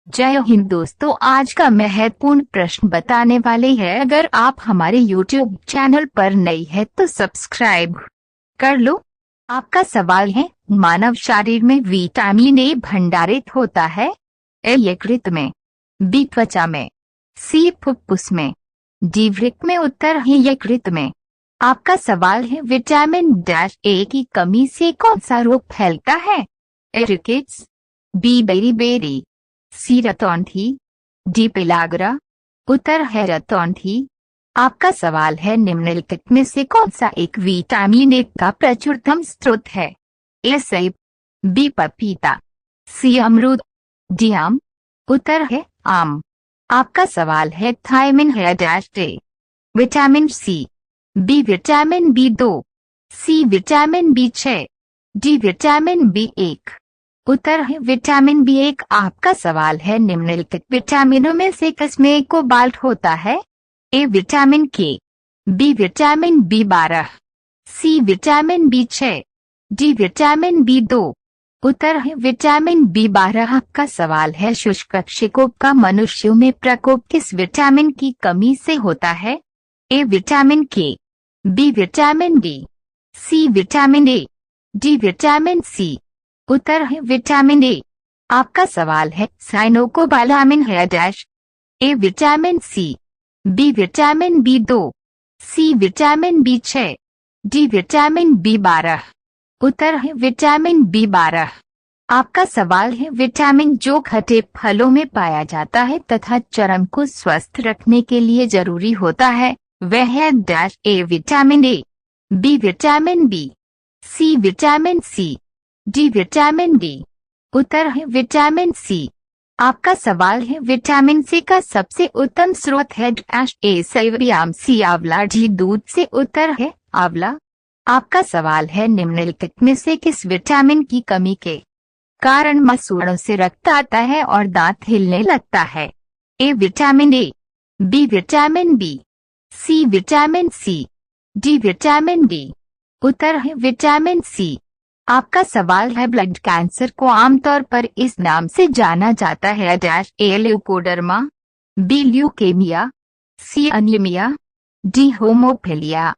जय हिंद दोस्तों, आज का महत्वपूर्ण प्रश्न बताने वाले हैं। अगर आप हमारे YouTube चैनल पर नई है तो सब्सक्राइब कर लो। आपका सवाल है, मानव शरीर में विटामिन ए भंडारित होता है? ए यकृत में, बी त्वचा में, सी फुफ्फुस में, डी वृक्क में। उत्तर है यकृत में। आपका सवाल है, विटामिन ए की कमी से कौन सा रोग फैलता है? ए रिकेट्स, बी बेरी, सी रतौंधी, डी पेलाग्रा। उत्तर है रतौंधी। आपका सवाल है, निम्नलिखित में से कौन सा एक विटामिन ए का प्रचुरतम स्रोत है? ए सेब, बी पपीता, सी अमरूद, डी आम। उत्तर है आम। आपका सवाल है, थायमिन है dash A? Vitamin C, B vitamin B two, C vitamin बी6, डी विटामिन बी1। उत्तर है विटामिन बी1। आपका सवाल है, निम्नलिखित विटामिनों में से किसमें कोबाल्ट होता है? A vitamin K, B vitamin B12, C vitamin बी6, डी विटामिन बी2। उत्तर है विटामिन बी12। आपका सवाल है, शुष्क प्रकोप का मनुष्यों में प्रकोप किस विटामिन की कमी से होता है? A vitamin K, B vitamin D, C vitamin A, D vitamin C. उत्तर है विटामिन ए। आपका सवाल है, साइनोकोबालामिन है dash? A vitamin C, B vitamin B two, C vitamin बी6, डी विटामिन बी12। उत्तर है विटामिन बी12। आपका सवाल है, विटामिन जो खट्टे फलों में पाया जाता है तथा चर्म को स्वस्थ रखने के लिए जरूरी होता है, वह है dash? A vitamin A, B vitamin B, C vitamin C, D vitamin D. उत्तर है विटामिन सी। आपका सवाल है, विटामिन सी का सबसे उत्तम स्रोत है डैश? ए सेब, आम, सी आंवला, डी दूध से। उत्तर है आंवला। आपका सवाल है, निम्नलिखित में से किस विटामिन की कमी के कारण मसूड़ों से रक्त आता है और दांत हिलने लगता है? A vitamin A, B vitamin B, C vitamin C, D vitamin D. उत्तर है विटामिन सी। आपका सवाल है, ब्लड कैंसर को आमतौर पर इस नाम से जाना जाता है डैश? ए ल्यूकोडर्मा, बी ल्यूकेमिया, सी अनीमिया, डी होमोफिलिया।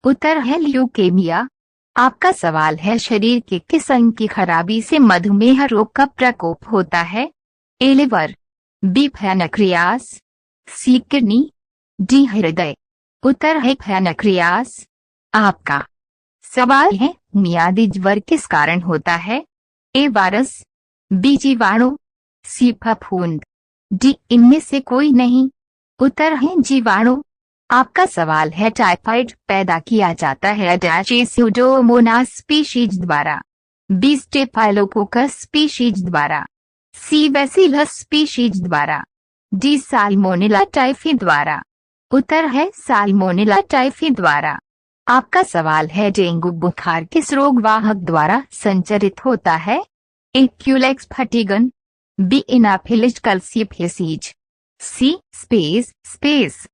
उत्तर है ल्यूकेमिया। आपका सवाल है, शरीर के किस अंग की खराबी से मधुमेह रोग का प्रकोप होता है? A liver, B pancreas, C kidney, D हृदय। उत्तर है पैनक्रियास। आपका सवाल है, मियादी ज्वर किस कारण होता है? ए वायरस, बी जीवाणु, सी फफूंद, डी इनमें से कोई नहीं। उत्तर है जीवाणु। आपका सवाल है, टाइफाइड पैदा किया जाता है डैश? ए स्यूडोमोनास स्पीशीज द्वारा, बी स्टेफाइलोकोकस स्पीशीज द्वारा, सी बैसिलस स्पीशीज द्वारा, डी साल्मोनेला टाइफी द्वारा। उत्तर है साल्मोनेला टाइफी द्वारा। आपका सवाल है, डेंगू बुखार किस रोग वाहक द्वारा संचरित होता है? ए क्यूलेक्स फटीगन, बी एनाफिलिस कल्सीफेसिज, सी स्पेस,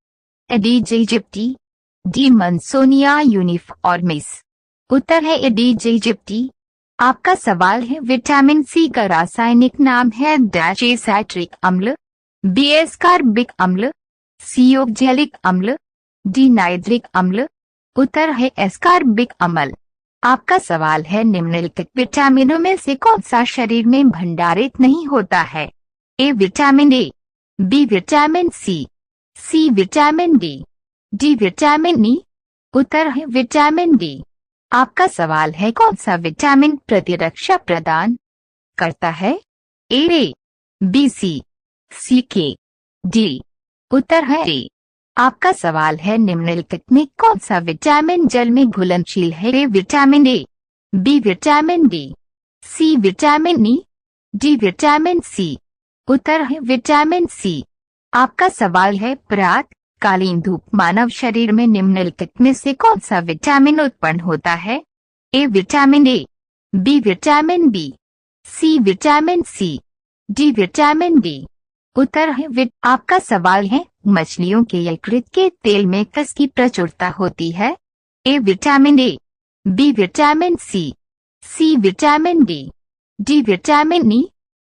एडीज इजिप्टी, डी मंसोनिया यूनिफॉर्मिस। उत्तर है एडीज इजिप्टी। आपका सवाल है, विटामिन सी का रासायनिक नाम है डैश? ए साइट्रिक अम्ल, बी एस्कार्बिक अम्ल, सी ऑक्जेलिक अम्ल, डी नाइट्रिक अम्ल। उत्तर है एस्कार्बिक अम्ल। आपका सवाल है, निम्नलिखित विटामिनों में से कौन सा शरीर में भंडारित नहीं होता है? A vitamin A, B vitamin C vitamin D vitamin E. उत्तर है विटामिन डी। आपका सवाल है, कौन सा विटामिन प्रतिरक्षा प्रदान करता है? ए, बी, सी के, डी। उत्तर है ए। आपका सवाल है, निम्नलिखित में कौन सा विटामिन जल में घुलनशील है? A vitamin A, B vitamin D, C vitamin E, D vitamin C. उत्तर है विटामिन सी। आपका सवाल है, प्रातःकालीन धूप मानव शरीर में निम्नलिखित में से कौन सा विटामिन उत्पन्न होता है? A vitamin A, B vitamin B, C vitamin C, D vitamin D. उत्तर है आपका सवाल है, मछलियों के यकृत के तेल में किसकी प्रचुरता होती है? A vitamin A, B vitamin C vitamin D vitamin E.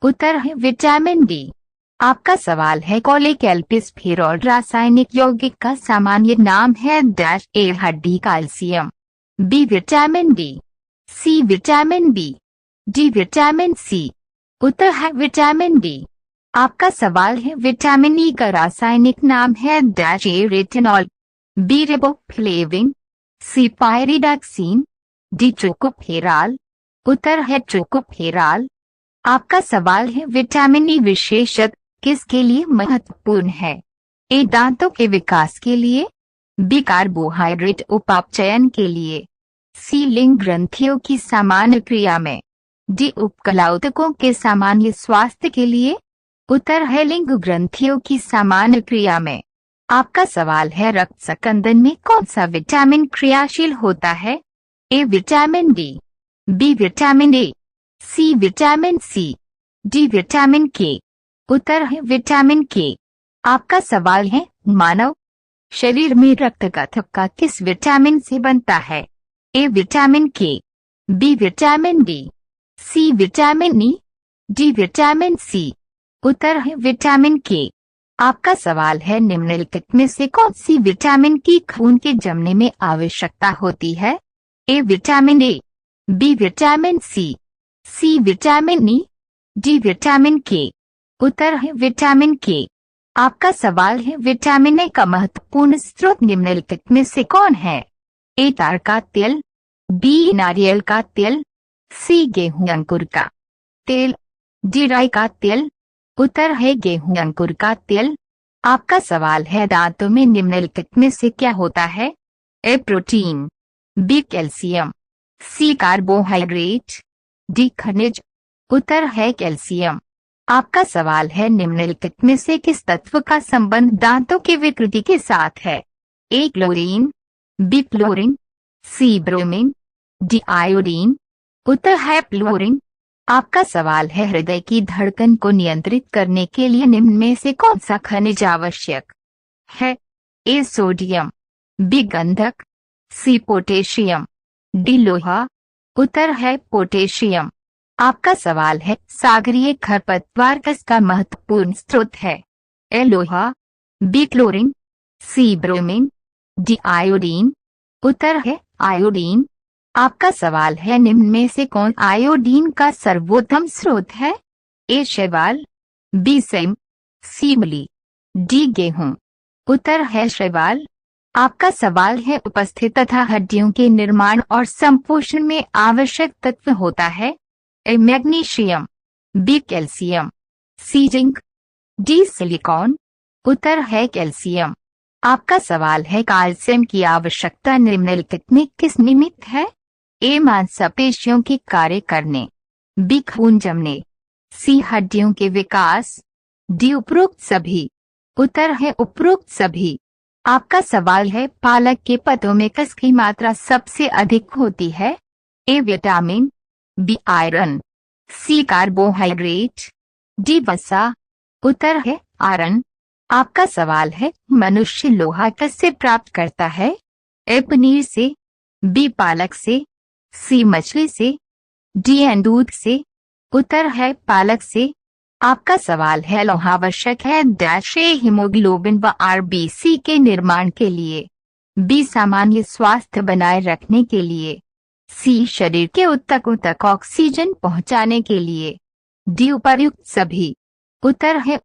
उत्तर है विटामिन डी। आपका सवाल है कोलेकैल्पिस फिर और रासायनिक यौगिक का सामान्य नाम है डैश ए हड्डी calcium, B vitamin D, C vitamin B, D vitamin C. उत्तर है विटामिन डी। आपका सवाल है विटामिन ई का रासायनिक नाम है dash A retinol, B riboflavin, C pyridoxine, D tocopherol. उत्तर है टोकोफेरॉल। आपका सवाल है विटामिन ई विशेषत किसके लिए महत्वपूर्ण है? ए दांतों के विकास के लिए, बी कार्बोहाइड्रेट उपापचयन के लिए, सी लिंग ग्रंथियों की सामान्य क्रिया में, डी उपकला ऊतकों के सामान्य स्वास्थ्य के लिए। उत्तर है लिंग ग्रंथियों की सामान्य क्रिया में। आपका सवाल है रक्त संकंदन में कौन सा विटामिन क्रियाशील होता है? A vitamin D, B vitamin A, C vitamin C, D vitamin K. उत्तर है विटामिन के। आपका सवाल है मानव शरीर में रक्त का थक्का किस विटामिन से बनता है? A vitamin K, B vitamin D, C vitamin E, D vitamin C. उत्तर है विटामिन के। आपका सवाल है निम्नलिखित में से कौन सी विटामिन की खून के जमने में आवश्यकता होती है? A vitamin A, B vitamin C vitamin E, D vitamin K. उत्तर है विटामिन के। आपका सवाल है विटामिन ए का महत्वपूर्ण स्रोत निम्नलिखित में से कौन है? ए ताड़ का तेल, बी नारियल का तेल, सी गेहूं अंकुर का तेल, डी राई का तेल। उत्तर है गेहूं अंकुर का तेल। आपका सवाल है दांतों में निम्नलिखित में से क्या होता है? ए प्रोटीन, बी कैल्शियम, सी कार्बोहाइड्रेट, डी खनिज। उत्तर है कैल्शियम। आपका सवाल है निम्नलिखित में से किस तत्व का संबंध दांतों की विकृति के साथ है? ए क्लोरीन, बी फ्लोरीन, सी ब्रोमीन, डी आयोडीन। उत्तर है फ्लोरीन। आपका सवाल है हृदय की धड़कन को नियंत्रित करने के लिए निम्न में से कौन सा खनिज आवश्यक है? ए सोडियम, बी गंधक, सी पोटेशियम, डी लोहा। उत्तर है पोटेशियम। आपका सवाल है सागरीय खरपतवार किसका महत्वपूर्ण स्रोत है? ए लोहा, बी क्लोरीन, सी ब्रोमीन, डी आयोडीन। उत्तर है आयोडीन। आपका सवाल है निम्न में से कौन आयोडीन का सर्वोत्तम स्रोत है? ए शैवाल, बी सेम, सी मूली, डी गेहूं। उत्तर है शैवाल। आपका सवाल है उपस्थित तथा हड्डियों के निर्माण और संपोषण में आवश्यक तत्व होता है? ए मैग्नीशियम, बी कैल्शियम, सी जिंक, डी सिलिकॉन। उत्तर है कैल्शियम। आपका सवाल है कैल्शियम की आवश्यकता निम्नलिखित में किस निमित्त है? ए मांसपेशियों के कार्य करने, बी खून जमने, सी हड्डियों के विकास, डी उपरोक्त सभी। उत्तर है उपरोक्त सभी। आपका सवाल है पालक के पत्तों में किसकी मात्रा सबसे अधिक होती है? A vitamin, B iron, C carbohydrate, D वसा। उत्तर है आयरन। आपका सवाल है मनुष्य लोहा किससे प्राप्त करता है? ए पनीर से, बी पालक से, सी मछली से, डी दूध से। उत्तर है पालक से। आपका सवाल है लोहा आवश्यक है डैश ए हीमोग्लोबिन व आरबीसी के निर्माण के लिए, बी सामान्य स्वास्थ्य बनाए रखने के लिए, सी शरीर के ऊतकों तक ऑक्सीजन पहुंचाने के लिए, डी उपर्युक्त सभी। उत्तर है